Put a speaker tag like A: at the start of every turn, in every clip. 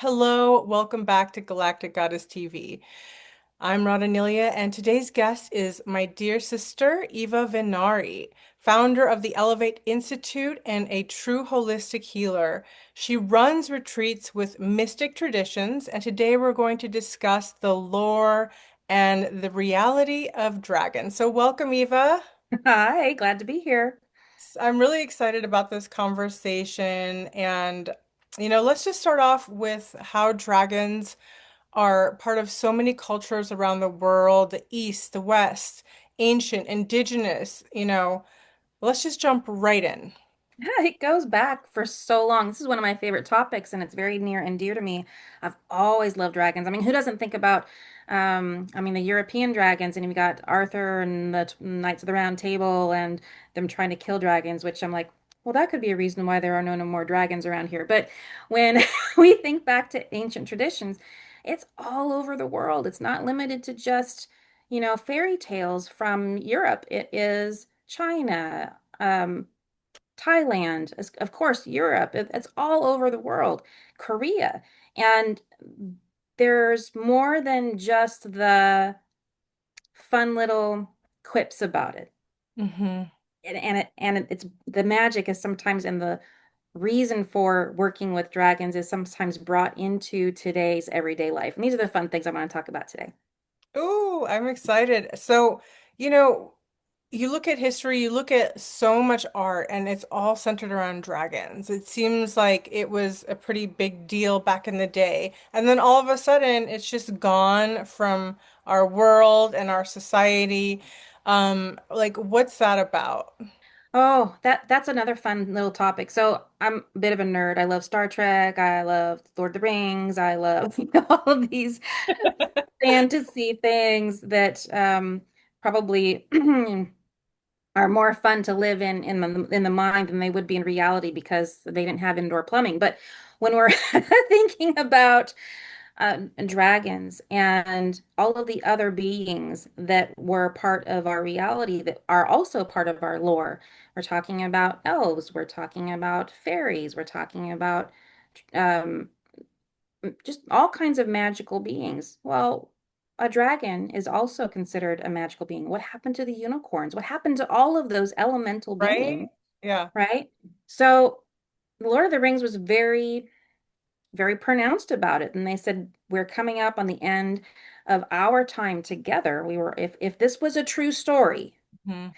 A: Hello, welcome back to Galactic Goddess TV. I'm Radhaa Nilia, and today's guest is my dear sister, Eva Vennari, founder of the Elevate Institute and a true holistic healer. She runs retreats with mystic traditions, and today we're going to discuss the lore and the reality of dragons. So, welcome, Eva.
B: Hi, glad to be here.
A: I'm really excited about this conversation, and let's just start off with how dragons are part of so many cultures around the world, the East, the West, ancient, indigenous, let's just jump right in.
B: Yeah, it goes back for so long. This is one of my favorite topics, and it's very near and dear to me. I've always loved dragons. I mean, who doesn't think about, the European dragons, and you got Arthur and the Knights of the Round Table and them trying to kill dragons, which I'm like, well, that could be a reason why there are no more dragons around here. But when we think back to ancient traditions, it's all over the world. It's not limited to just, fairy tales from Europe. It is China. Thailand, of course, Europe, it's all over the world, Korea. And there's more than just the fun little quips about it.
A: Hmm.
B: It's the magic is sometimes in the reason for working with dragons is sometimes brought into today's everyday life. And these are the fun things I want to talk about today.
A: Ooh, I'm excited. So, you know, you look at history, you look at so much art, and it's all centered around dragons. It seems like it was a pretty big deal back in the day. And then all of a sudden, it's just gone from our world and our society. Like, what's that about?
B: Oh, that's another fun little topic. So I'm a bit of a nerd. I love Star Trek. I love Lord of the Rings. I love all of these fantasy things that probably are more fun to live in the mind than they would be in reality because they didn't have indoor plumbing. But when we're thinking about dragons and all of the other beings that were part of our reality that are also part of our lore. We're talking about elves, we're talking about fairies, we're talking about um, just all kinds of magical beings. Well, a dragon is also considered a magical being. What happened to the unicorns? What happened to all of those elemental beings,
A: Right? Yeah.
B: right? So, The Lord of the Rings was very pronounced about it. And they said, we're coming up on the end of our time together. If this was a true story,
A: Mhm.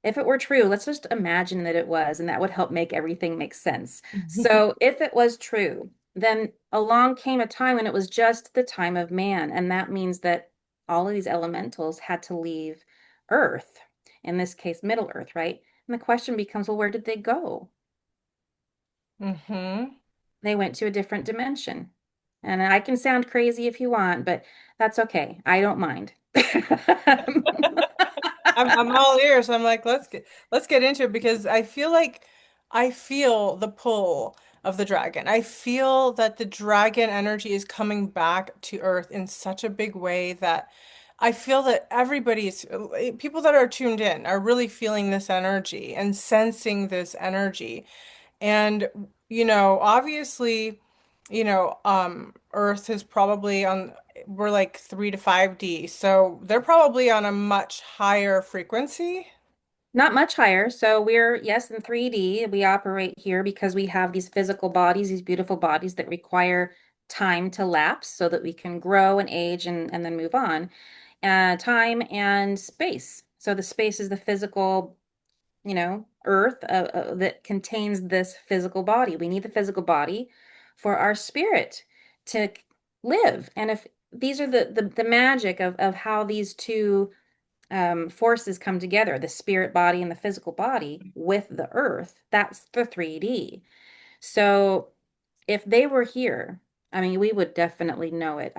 B: if it were true, let's just imagine that it was, and that would help make everything make sense. So if it was true, then along came a time when it was just the time of man. And that means that all of these elementals had to leave Earth, in this case, Middle Earth, right? And the question becomes, well, where did they go?
A: Hmm.
B: They went to a different dimension. And I can sound crazy if you want, but that's okay. I don't mind.
A: I'm all ears. I'm like, let's get into it because I feel the pull of the dragon. I feel that the dragon energy is coming back to Earth in such a big way that I feel that everybody's people that are tuned in are really feeling this energy and sensing this energy. And, obviously, Earth is probably we're like 3 to 5D, so they're probably on a much higher frequency.
B: Not much higher. So we're, yes, in 3D, we operate here because we have these physical bodies, these beautiful bodies that require time to lapse so that we can grow and age and then move on. Time and space. So the space is the physical, earth that contains this physical body. We need the physical body for our spirit to live. And if these are the magic of how these two forces come together, the spirit body and the physical body with the earth, that's the 3D. So if they were here, I mean, we would definitely know it.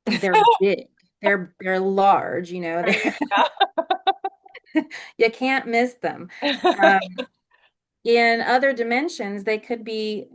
B: They're big. They're large,
A: Right.
B: you can't miss them.
A: Yeah.
B: Um, in other dimensions, they could be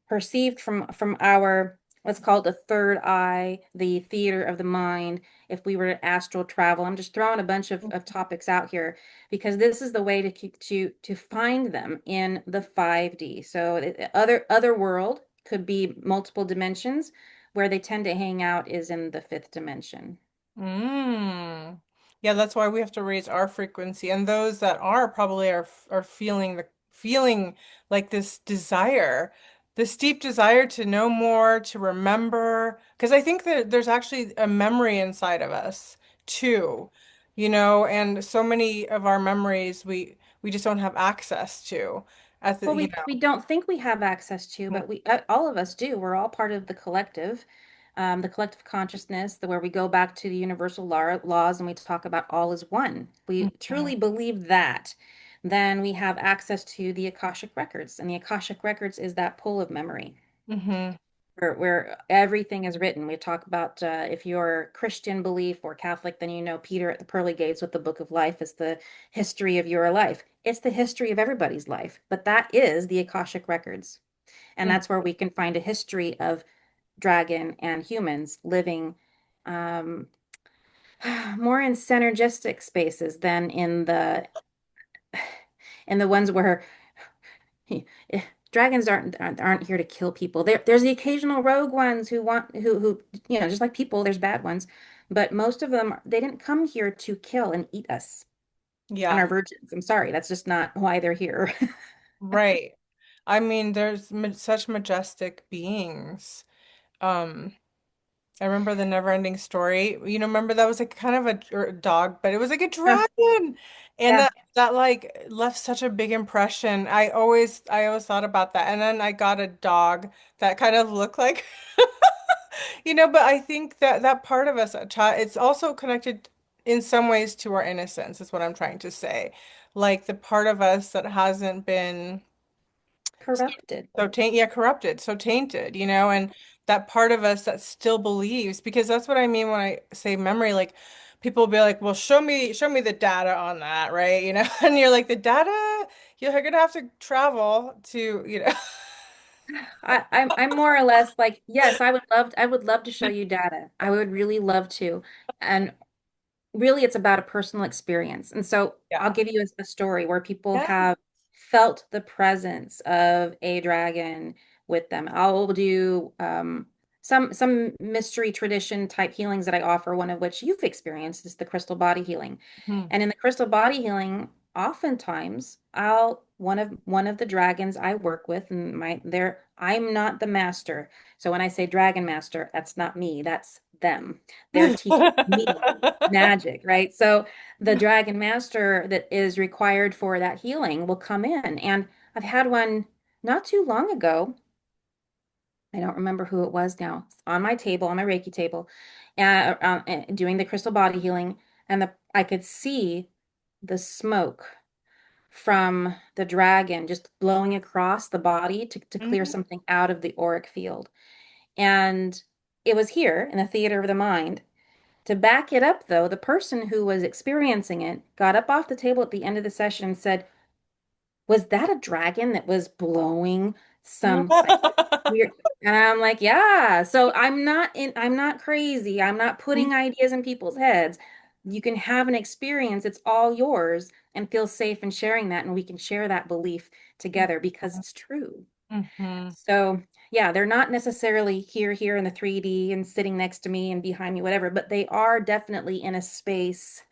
B: perceived from our what's called the third eye, the theater of the mind. If we were to astral travel, I'm just throwing a bunch of topics out here because this is the way to find them in the 5D. So other world. could be multiple dimensions. Where they tend to hang out is in the fifth dimension.
A: Mm. Yeah, that's why we have to raise our frequency. And those that are probably are feeling the feeling like this desire, this deep desire to know more, to remember. Because I think that there's actually a memory inside of us too, and so many of our memories we just don't have access to at
B: Well,
A: the,
B: we don't think we have access to, but we all of us do. We're all part of the collective consciousness, where we go back to the universal laws and we talk about all is one. We
A: Mhm.
B: truly believe that. Then we have access to the Akashic Records, and the Akashic Records is that pool of memory
A: Mhm.
B: where everything is written. We talk about if you're Christian belief or Catholic, then you know Peter at the pearly gates with the book of life is the history of your life. It's the history of everybody's life, but that is the Akashic Records. And
A: Mhm.
B: that's where we can find a history of dragon and humans living um, more in synergistic spaces than in the ones where dragons aren't here to kill people. There's the occasional rogue ones who just like people, there's bad ones, but most of them they didn't come here to kill and eat us and
A: Yeah,
B: our virgins. I'm sorry, that's just not why they're here.
A: right. I mean, there's such majestic beings. Um, I remember the never-ending story. Remember that was like kind of a dog, but it was like a
B: Uh,
A: dragon, and
B: yeah.
A: that like left such a big impression. I always thought about that, and then I got a dog that kind of looked like, but I think that that part of us, a child, it's also connected in some ways to our innocence, is what I'm trying to say. Like the part of us that hasn't been. So,
B: Corrupted.
A: yeah, corrupted, so tainted, and that part of us that still believes, because that's what I mean when I say memory, like people will be like, well, show me the data on that, right? And you're like, the data, you're gonna have to travel to.
B: I'm more or less like, yes, I would love to show you data. I would really love to. And really it's about a personal experience. And so I'll
A: Yeah.
B: give you a story where people
A: Yeah.
B: have felt the presence of a dragon with them. I'll do some mystery tradition type healings that I offer, one of which you've experienced is the crystal body healing.
A: Hmm.
B: And in the crystal body healing, oftentimes I'll one of the dragons I work with and I'm not the master. So when I say dragon master, that's not me, that's them. They're teaching me magic, right? So the dragon master that is required for that healing will come in. And I've had one not too long ago. I don't remember who it was now. It's on my table, on my Reiki table, doing the crystal body healing. And I could see the smoke from the dragon just blowing across the body to clear
A: Mhm.
B: something out of the auric field. And it was here in the theater of the mind. To back it up, though, the person who was experiencing it got up off the table at the end of the session and said, was that a dragon that was blowing some like weird? And I'm like, yeah. So I'm not crazy. I'm not putting ideas in people's heads. You can have an experience, it's all yours, and feel safe in sharing that. And we can share that belief together because it's true.
A: Mhm.
B: So, yeah, they're not necessarily here in the 3D and sitting next to me and behind me, whatever, but they are definitely in a space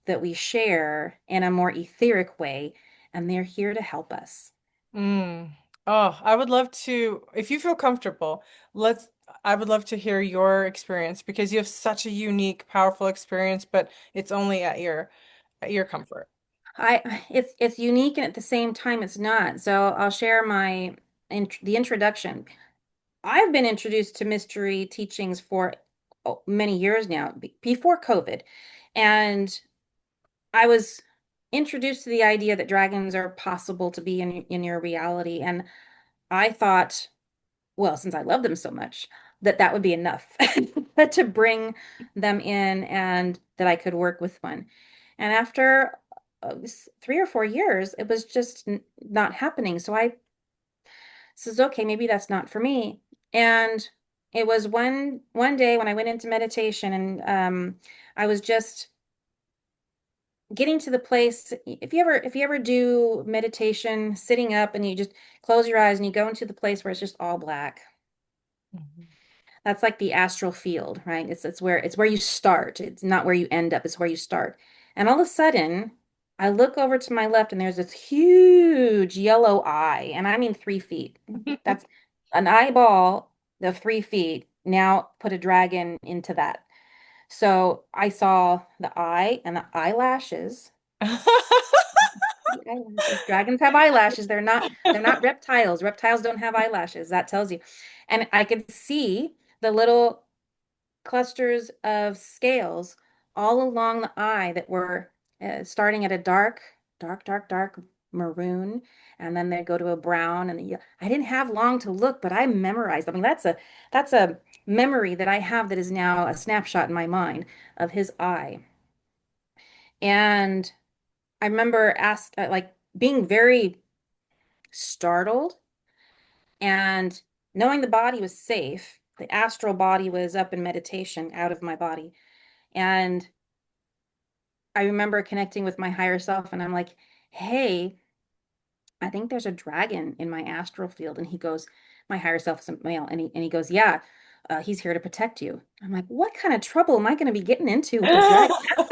B: that we share in a more etheric way, and they're here to help us.
A: Mm. Oh, I would love to, if you feel comfortable, let's, I would love to hear your experience because you have such a unique, powerful experience, but it's only at your comfort.
B: It's unique and at the same time it's not. So I'll share the introduction. I've been introduced to mystery teachings for many years now, before COVID, and I was introduced to the idea that dragons are possible to be in your reality, and I thought, well, since I love them so much, that that would be enough to bring them in and that I could work with one. And after 3 or 4 years, it was just not happening. So I says, okay, maybe that's not for me. And it was one day when I went into meditation and I was just getting to the place. If you ever do meditation sitting up and you just close your eyes and you go into the place where it's just all black.
A: Mhm.
B: That's like the astral field, right? It's where you start. It's not where you end up, it's where you start. And all of a sudden, I look over to my left and there's this huge yellow eye, and I mean 3 feet. That's an eyeball of 3 feet. Now put a dragon into that. So I saw the eye and the eyelashes. The eyelashes. Dragons have eyelashes. They're not reptiles. Reptiles don't have eyelashes. That tells you. And I could see the little clusters of scales all along the eye that were starting at a dark maroon, and then they go to a brown, and I didn't have long to look, but I memorized. I mean, that's a memory that I have that is now a snapshot in my mind of his eye. And I remember like being very startled and knowing the body was safe. The astral body was up in meditation out of my body. And I remember connecting with my higher self, and I'm like, hey, I think there's a dragon in my astral field. And he goes, my higher self is a male. And he goes, yeah, he's here to protect you. I'm like, what kind of trouble am I going to be getting into with a dragon that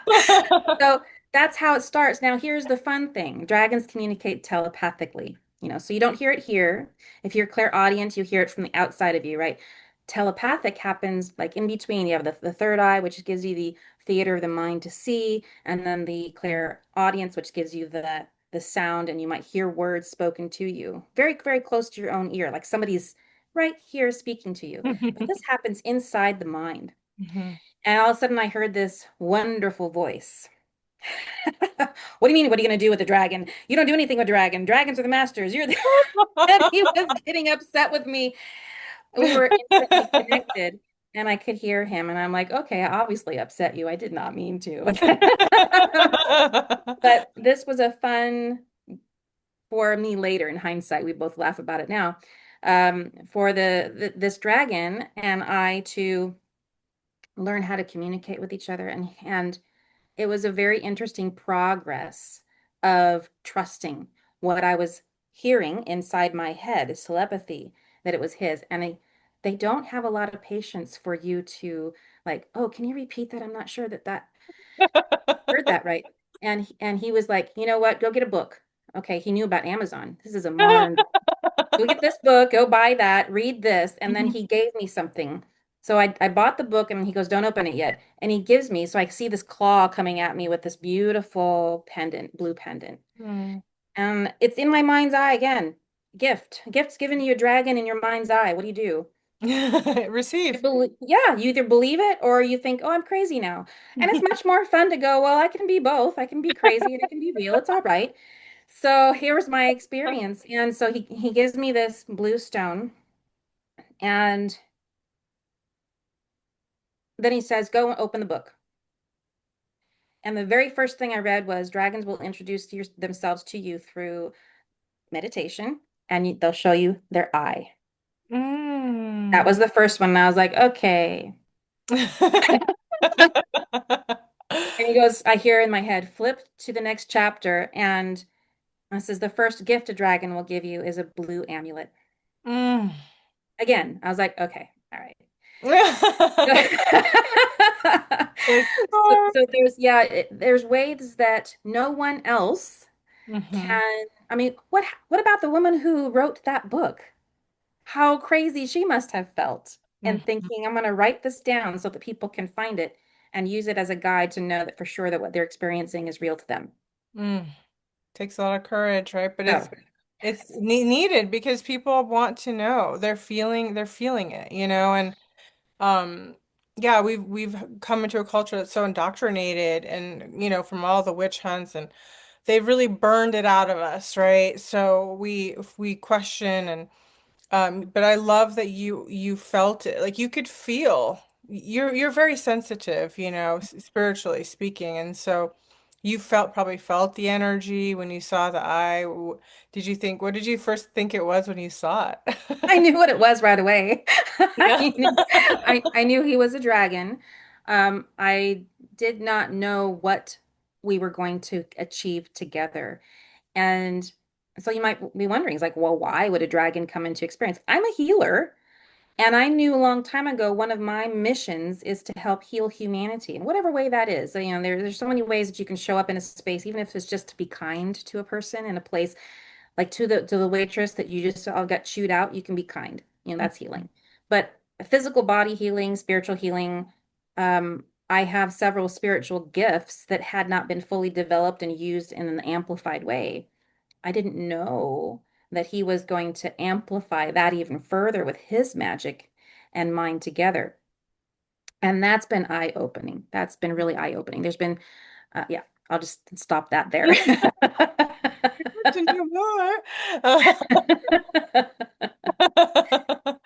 B: size? So that's how it starts. Now, here's the fun thing. Dragons communicate telepathically, so you don't hear it here. If you're clairaudient, you hear it from the outside of you, right? Telepathic happens like in between. You have the third eye, which gives you the theater of the mind to see, and then the clairaudience, which gives you the sound, and you might hear words spoken to you very, very close to your own ear, like somebody's right here speaking to you. But this happens inside the mind.
A: Mhm.
B: And all of a sudden, I heard this wonderful voice. What do you mean? What are you going to do with the dragon? You don't do anything with dragon. Dragons are the masters. You're the and he was getting upset with me. We were instantly connected, and I could hear him. And I'm like, okay, I obviously upset you. I did not mean to. But this was a fun for me later in hindsight. We both laugh about it now. For this dragon and I to learn how to communicate with each other, and it was a very interesting progress of trusting what I was hearing inside my head, is telepathy, that it was his. And they don't have a lot of patience for you to like, oh, can you repeat that? I'm not sure that heard that right. And he was like, you know what? Go get a book. Okay, he knew about Amazon. This is a modern, go get this book, go buy that, read this. And then he gave me something. So I bought the book, and he goes, don't open it yet. And he gives me, so I see this claw coming at me with this beautiful pendant, blue pendant.
A: Mm.
B: And it's in my mind's eye again. Gift. Gift's given you a dragon in your mind's eye. What do you do?
A: Receive.
B: Yeah, you either believe it or you think, oh, I'm crazy now. And it's much more fun to go, well, I can be both. I can be crazy and it can be real. It's all right. So here was my experience. And so he gives me this blue stone, and then he says, go and open the book. And the very first thing I read was dragons will introduce themselves to you through meditation, and they'll show you their eye. That
A: Mm.
B: was the first one. And I was like, okay. And he goes, I hear in my head, flip to the next chapter. And this is the first gift a dragon will give you is a blue amulet.
A: Mm.
B: Again, I was like, okay, all right.
A: Like,
B: So,
A: "Oh."
B: so there's ways that no one else
A: Mhm.
B: can. I mean, what about the woman who wrote that book? How crazy she must have felt and
A: Mhm.
B: thinking, I'm going to write this down so that people can find it and use it as a guide to know that for sure that what they're experiencing is real to them.
A: Mm. Takes a lot of courage, right? But
B: So,
A: it's needed because people want to know. They're feeling it, and um yeah, we've come into a culture that's so indoctrinated and from all the witch hunts, and they've really burned it out of us, right? So we question, and but I love that you felt it. Like you could feel. You're very sensitive, spiritually speaking, and so you probably felt the energy when you saw the eye. Did you think, what did you first think it was when you saw
B: I
A: it?
B: knew what it was right away. I
A: Yeah.
B: knew, I knew he was a dragon. I did not know what we were going to achieve together. And So you might be wondering, it's like, well, why would a dragon come into experience? I'm a healer. And I knew a long time ago, one of my missions is to help heal humanity in whatever way that is. So, there's so many ways that you can show up in a space, even if it's just to be kind to a person in a place, like to the waitress that you just all got chewed out, you can be kind. That's healing. But physical body healing, spiritual healing, I have several spiritual gifts that had not been fully developed and used in an amplified way. I didn't know that he was going to amplify that even further with his magic and mine together. And that's been eye-opening. That's been really eye-opening. Yeah, I'll just stop that there.
A: To do more.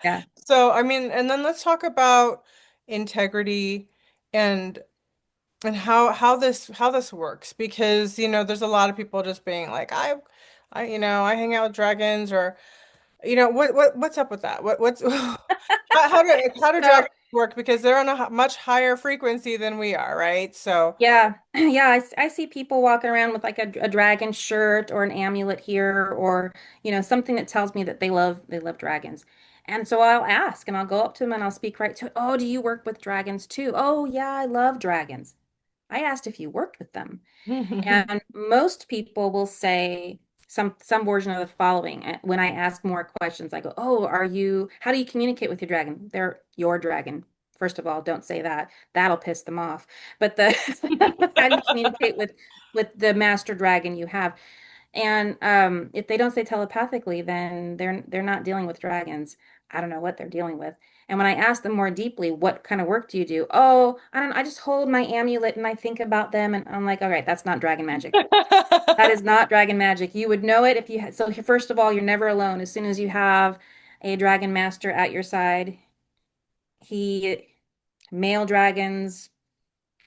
B: Yeah.
A: So, I mean, and then let's talk about integrity and how this works because there's a lot of people just being like I hang out with dragons or what's up with that? What's how do
B: So,
A: dragons work because they're on a much higher frequency than we are, right? So,
B: yeah, yeah, I see people walking around with like a dragon shirt or an amulet here or, something that tells me that they love dragons. And so I'll ask and I'll go up to them and I'll speak right to it. Oh, do you work with dragons too? Oh, yeah, I love dragons. I asked if you worked with them. And most people will say some version of the following. When I ask more questions, I go, "Oh, how do you communicate with your dragon? They're your dragon." First of all, don't say that. That'll piss them off. But the how do you communicate with the master dragon you have? And if they don't say telepathically, then they're not dealing with dragons. I don't know what they're dealing with. And when I ask them more deeply, what kind of work do you do? Oh, I don't know. I just hold my amulet and I think about them. And I'm like, all right, that's not dragon magic. That is not dragon magic. You would know it if you had. So first of all, you're never alone. As soon as you have a dragon master at your side, he male dragons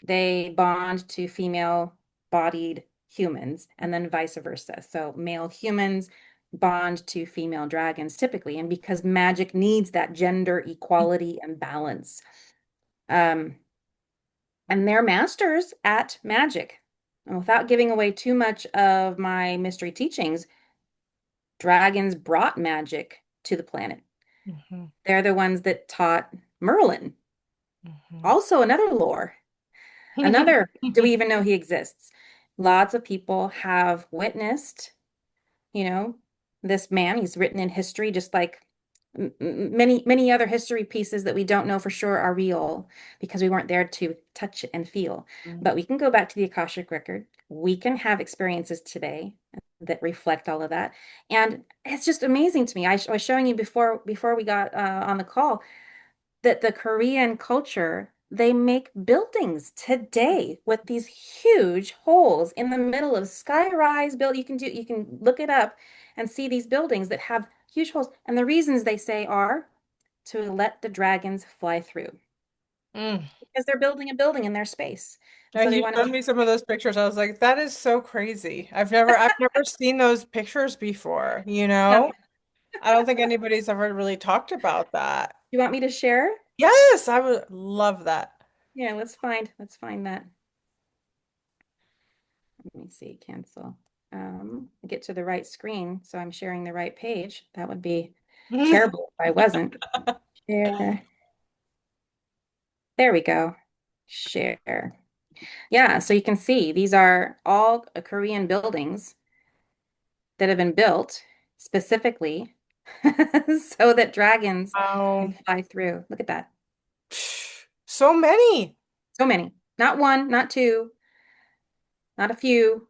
B: they bond to female bodied humans and then vice versa. So male humans bond to female dragons typically, and because magic needs that gender equality and balance. Um, and they're masters at magic. And without giving away too much of my mystery teachings, dragons brought magic to the planet.
A: Mhm,
B: They're the ones that taught Merlin,
A: mhm.
B: also another lore. Another, do we even know he exists? Lots of people have witnessed, you know, this man. He's written in history, just like many, many other history pieces that we don't know for sure are real because we weren't there to touch and feel. But we can go back to the Akashic Record. We can have experiences today that reflect all of that. And it's just amazing to me. I was showing you before we got on the call that the Korean culture, they make buildings today with these huge holes in the middle of sky-rise build. You can look it up and see these buildings that have huge holes. And the reasons they say are to let the dragons fly through
A: Mm.
B: because they're building a building in their space. And so
A: And
B: they
A: you
B: want to
A: showed me some of those pictures. I was like, that is so crazy. I've never seen those pictures before, you
B: yeah.
A: know? I don't think anybody's ever really talked about that.
B: You want me to share?
A: Yes, I would love that.
B: Yeah, let's find that. Let me see, cancel. Get to the right screen so I'm sharing the right page. That would be terrible if I wasn't. Share. There we go. Share. Yeah, so you can see these are all Korean buildings that have been built specifically so that dragons can
A: Wow.
B: fly through. Look at that.
A: So many.
B: So many. Not one, not two, not a few,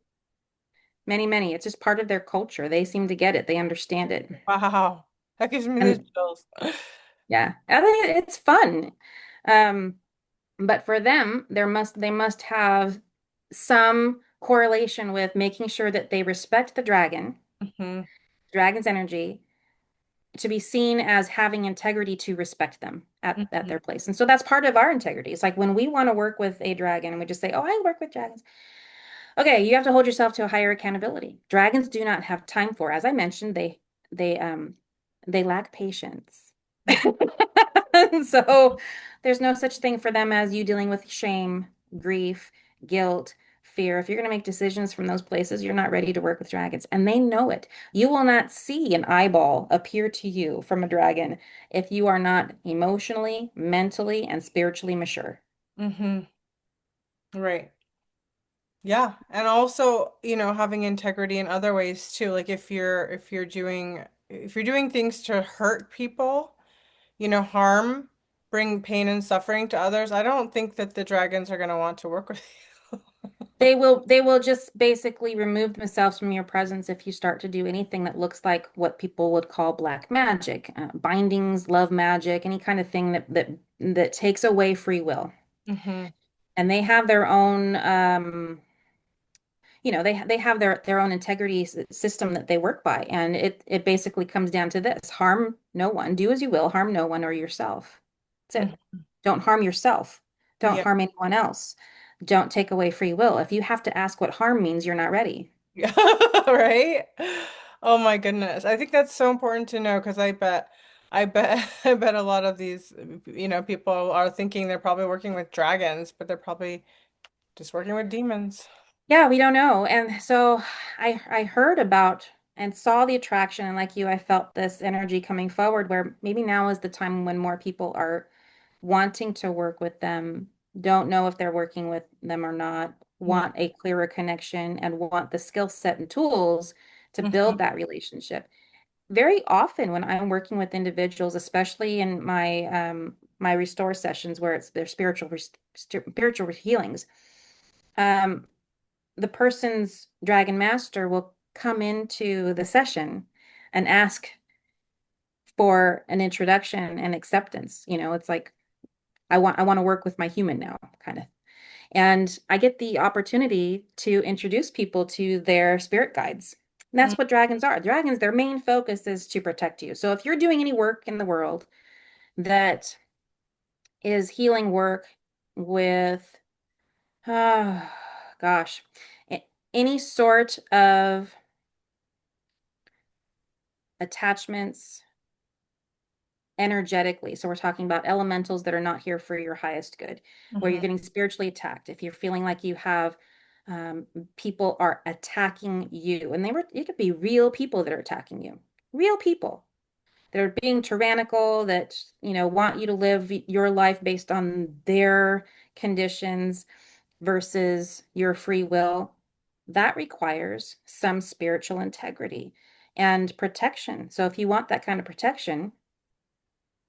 B: many, many. It's just part of their culture. They seem to get it. They understand it.
A: Wow. That gives me the
B: And
A: chills.
B: yeah, I think it's fun. Um, but for them, they must have some correlation with making sure that they respect the
A: Hmm.
B: dragon's energy, to be seen as having integrity to respect them at
A: Hmm.
B: their place. And so that's part of our integrity. It's like when we want to work with a dragon and we just say, "Oh, I work with dragons." Okay, you have to hold yourself to a higher accountability. Dragons do not have time for, as I mentioned, they lack patience. So there's no such thing for them as you dealing with shame, grief, guilt, fear, if you're going to make decisions from those places, you're not ready to work with dragons. And they know it. You will not see an eyeball appear to you from a dragon if you are not emotionally, mentally, and spiritually mature.
A: Hmm. Right. Yeah. And also, having integrity in other ways too. Like if you're doing things to hurt people, harm, bring pain and suffering to others, I don't think that the dragons are going to want to work with you.
B: They will just basically remove themselves from your presence if you start to do anything that looks like what people would call black magic, bindings, love magic, any kind of thing that takes away free will.
A: Hmm.
B: And they have their own they have their own integrity system that they work by, and it basically comes down to this: harm no one, do as you will, harm no one or yourself. That's it. Don't harm yourself. Don't
A: Yeah.
B: harm anyone else. Don't take away free will. If you have to ask what harm means, you're not ready.
A: Yeah. Right? Oh my goodness. I think that's so important to know because I bet a lot of these, people are thinking they're probably working with dragons, but they're probably just working with demons.
B: Yeah, we don't know. And so I heard about and saw the attraction, and like you, I felt this energy coming forward where maybe now is the time when more people are wanting to work with them, don't know if they're working with them or not, want a clearer connection and want the skill set and tools to build
A: Mhm.
B: that relationship. Very often when I'm working with individuals, especially in my restore sessions where it's their spiritual healings, um, the person's dragon master will come into the session and ask for an introduction and acceptance. It's like I want to work with my human now, kind of. And I get the opportunity to introduce people to their spirit guides. And
A: Mm.
B: that's what dragons are. Dragons, their main focus is to protect you. So if you're doing any work in the world that is healing work with, oh, gosh, any sort of attachments energetically. So we're talking about elementals that are not here for your highest good, where you're
A: Mhm.
B: getting spiritually attacked. If you're feeling like you have um, people are attacking you, and it could be real people that are attacking you, real people that are being tyrannical, that want you to live your life based on their conditions versus your free will. That requires some spiritual integrity and protection. So if you want that kind of protection,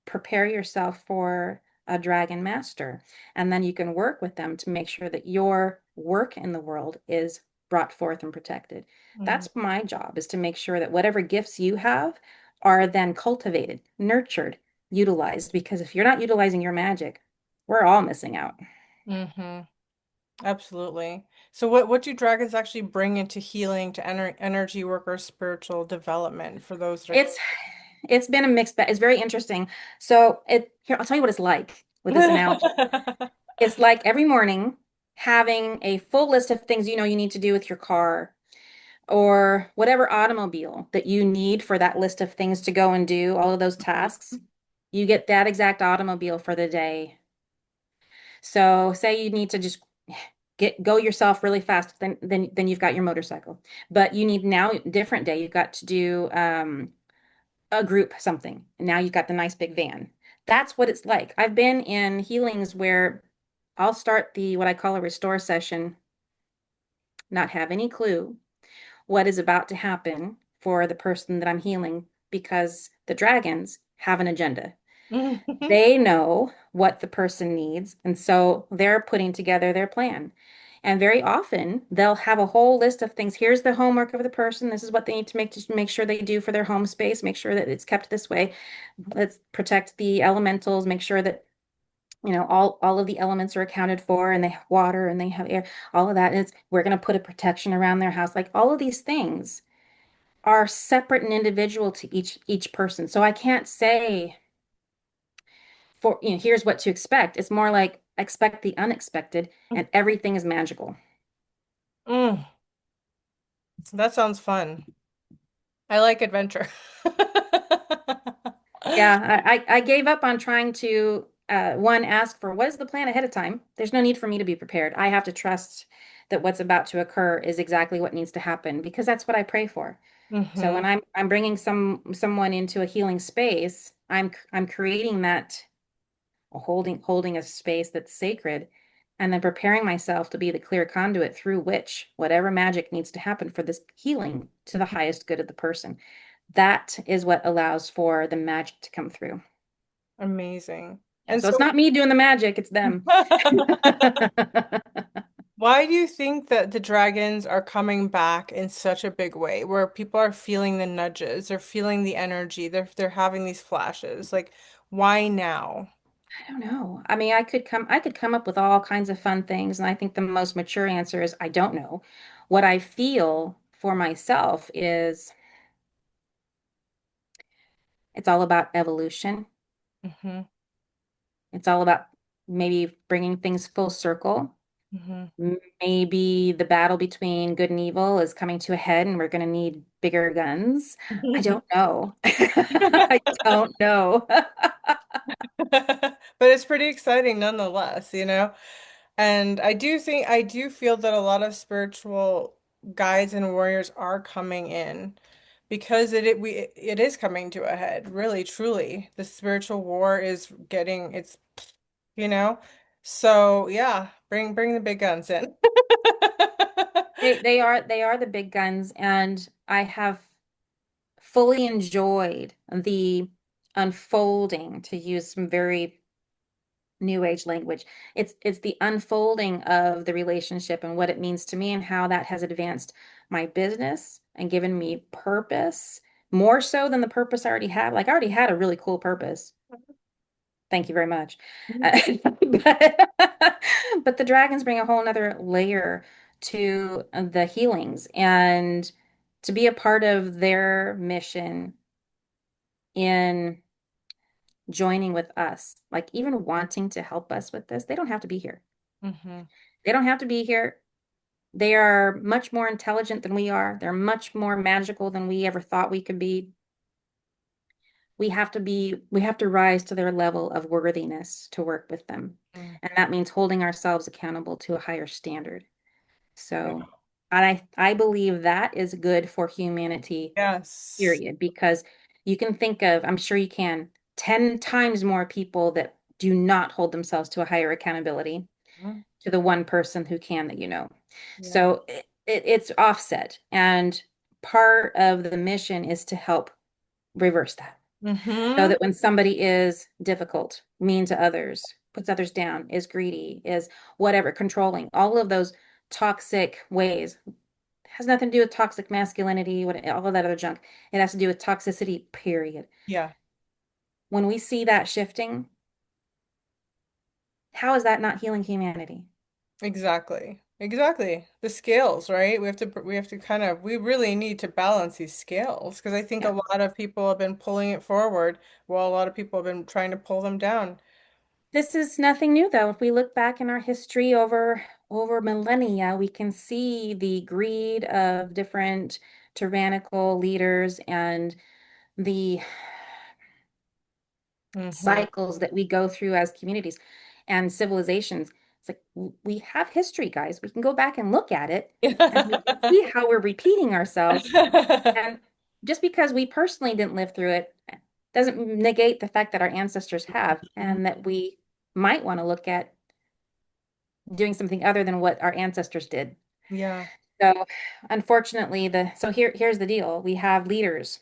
B: prepare yourself for a dragon master, and then you can work with them to make sure that your work in the world is brought forth and protected.
A: Mhm.
B: That's my job, is to make sure that whatever gifts you have are then cultivated, nurtured, utilized, because if you're not utilizing your magic, we're all missing out.
A: Mhm. Absolutely. So what do dragons actually bring into healing to energy workers' spiritual development for those that
B: It's it's been a mixed bag. It's very interesting. So here, I'll tell you what it's like with this analogy.
A: are
B: It's like every morning having a full list of things you need to do with your car or whatever automobile that you need for that list of things to go and do, all of those tasks. You get that exact automobile for the day. So say you need to just go yourself really fast, then you've got your motorcycle. But you need now different day. You've got to do a group something. And now you've got the nice big van. That's what it's like. I've been in healings where I'll start the what I call a restore session, not have any clue what is about to happen for the person that I'm healing because the dragons have an agenda. They know what the person needs, and so they're putting together their plan. And very often they'll have a whole list of things. Here's the homework of the person. This is what they need to make sure they do for their home space, make sure that it's kept this way. Let's protect the elementals, make sure that all of the elements are accounted for and they have water and they have air, all of that. And we're going to put a protection around their house. Like all of these things are separate and individual to each person. So I can't say here's what to expect. It's more like expect the unexpected and everything is magical.
A: Mm, that sounds fun. I like adventure.
B: Yeah, I gave up on trying to one ask for what is the plan ahead of time. There's no need for me to be prepared. I have to trust that what's about to occur is exactly what needs to happen because that's what I pray for. So
A: Mm-hmm.
B: when I'm bringing someone into a healing space, I'm creating that holding a space that's sacred and then preparing myself to be the clear conduit through which whatever magic needs to happen for this healing to the highest good of the person. That is what allows for the magic to come through.
A: Amazing.
B: Yeah,
A: And
B: so it's
A: so,
B: not me doing the magic, it's them.
A: why do you think that the dragons are coming back in such a big way, where people are feeling the nudges, they're feeling the energy, they're having these flashes? Like, why now?
B: I don't know. I mean, I could come up with all kinds of fun things, and I think the most mature answer is I don't know. What I feel for myself is it's all about evolution.
A: Mm-hmm.
B: It's all about maybe bringing things full circle.
A: Mm-hmm.
B: Maybe the battle between good and evil is coming to a head and we're going to need bigger guns. I don't know. I don't know.
A: But it's pretty exciting nonetheless, you know? And I do feel that a lot of spiritual guides and warriors are coming in because it is coming to a head, really, truly. The spiritual war is getting its, you know? So yeah, bring the big guns in.
B: They are the big guns, and I have fully enjoyed the unfolding, to use some very new age language. It's the unfolding of the relationship and what it means to me and how that has advanced my business and given me purpose more so than the purpose I already had. Like I already had a really cool purpose. Thank you very much. But, but the dragons bring a whole nother layer to the healings and to be a part of their mission in joining with us, like even wanting to help us with this. They don't have to be here.
A: Hmm.
B: They don't have to be here. They are much more intelligent than we are. They're much more magical than we ever thought we could be. We have to rise to their level of worthiness to work with them. And that means holding ourselves accountable to a higher standard. So I believe that is good for humanity,
A: Yes.
B: period, because you can think of, I'm sure you can, 10 times more people that do not hold themselves to a higher accountability
A: Mhm.
B: to the one person who can that you know.
A: Yeah.
B: So it's offset. And part of the mission is to help reverse that. So
A: Hmm.
B: that when somebody is difficult, mean to others, puts others down, is greedy, is whatever, controlling, all of those toxic ways has nothing to do with toxic masculinity, all of that other junk. It has to do with toxicity, period.
A: Yeah.
B: When we see that shifting, how is that not healing humanity?
A: Exactly. Exactly. The scales, right? We have to kind of we really need to balance these scales because I think a
B: Yeah.
A: lot of people have been pulling it forward while a lot of people have been trying to pull them down.
B: This is nothing new, though. If we look back in our history over millennia, we can see the greed of different tyrannical leaders and the
A: Hmm.
B: cycles that we go through as communities and civilizations. It's like we have history, guys. We can go back and look at it and we can see how we're repeating ourselves. And just because we personally didn't live through it doesn't negate the fact that our ancestors have and that we might want to look at doing something other than what our ancestors did.
A: Yeah.
B: So unfortunately, here's the deal. We have leaders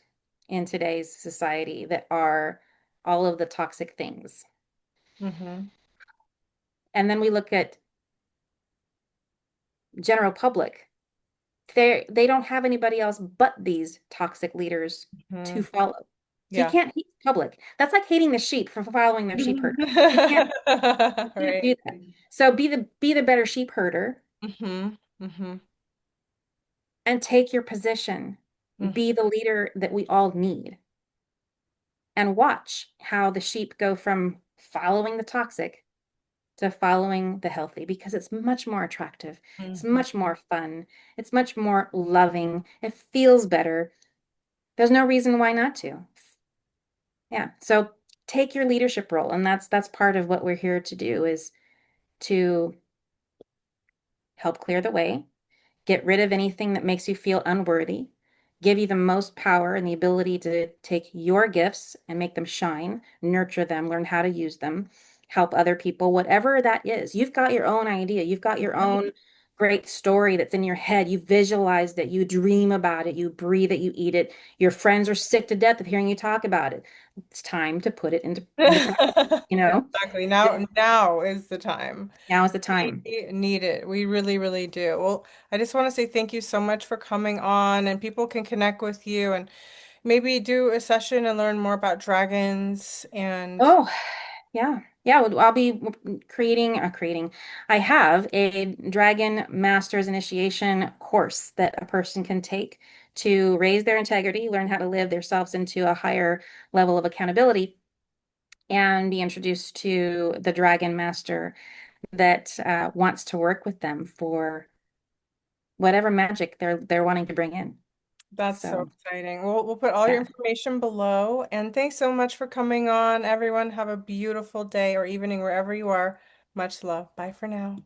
B: in today's society that are all of the toxic things.
A: Hmm.
B: And then we look at general public. They don't have anybody else but these toxic leaders
A: Hmm.
B: to follow. So you
A: Yeah.
B: can't hate the public. That's like hating the sheep for following their sheep herd. You can't
A: Right.
B: do that. So be the better sheep herder
A: Hmm. Hmm.
B: and take your position. Be the leader that we all need and watch how the sheep go from following the toxic to following the healthy because it's much more attractive. It's
A: Hmm.
B: much more fun. It's much more loving. It feels better. There's no reason why not to. Yeah. So take your leadership role. And that's part of what we're here to do is to help clear the way, get rid of anything that makes you feel unworthy, give you the most power and the ability to take your gifts and make them shine, nurture them, learn how to use them, help other people, whatever that is. You've got your own idea, you've got your own great story that's in your head. You visualized it, you dream about it, you breathe it, you eat it. Your friends are sick to death of hearing you talk about it. It's time to put it into practice, you know?
A: Exactly. Now is the time.
B: Now is the time.
A: We need it. We really, really do. Well, I just want to say thank you so much for coming on, and people can connect with you and maybe do a session and learn more about dragons and
B: Oh, yeah. Yeah, well, I'll be creating. I have a Dragon Master's Initiation course that a person can take to raise their integrity, learn how to live themselves into a higher level of accountability, and be introduced to the Dragon Master that wants to work with them for whatever magic they're wanting to bring in.
A: that's so
B: So,
A: exciting. We'll put all your
B: yeah.
A: information below. And thanks so much for coming on. Everyone, have a beautiful day or evening wherever you are. Much love. Bye for now.